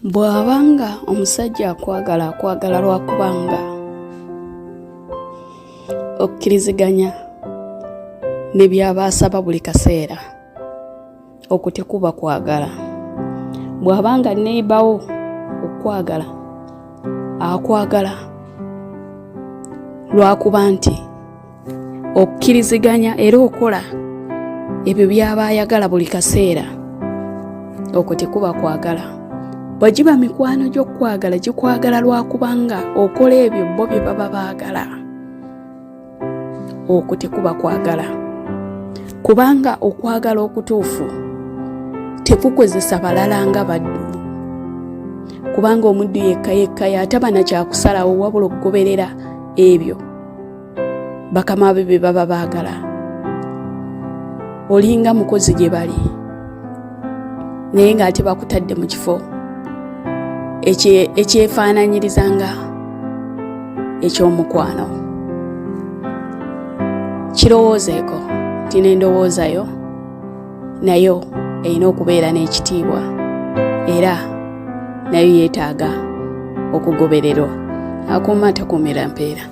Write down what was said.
Bw'abanga omusajja akwagala lwakubanga okkiriziganya ne by'aba asaba buli kaseera, okwo tekuba kwagala. Bw'abanga neighbour okwagala akwagala lwakuba nti okkiriziganya era okola ebyo by'aba ayagala buli kaseera, okwo tekuba kwagala. Bwe giba mikwano gy'okwagala gikwagala lwakubanga okola ebyo bo bye baba baagala, okwo tekuba kwagala. Kubanga okwagala okutuufu tekukozesa balala nga baddu, kubanga omuddu yekka y'ataba na kyakusalawo wabula okugoberera ebyo bakama be bye baba baagala. Olinga mukozi gye bali naye ng'ate bakutadde mu kifo ekyefaananyirizanga eky'omukwano. Kirowoozeeko nti n'endowooza yo nayo erina okubeera n'ekitiibwa era nayo yeetaaga okugobererwa. Akuuma takuumira mpeera.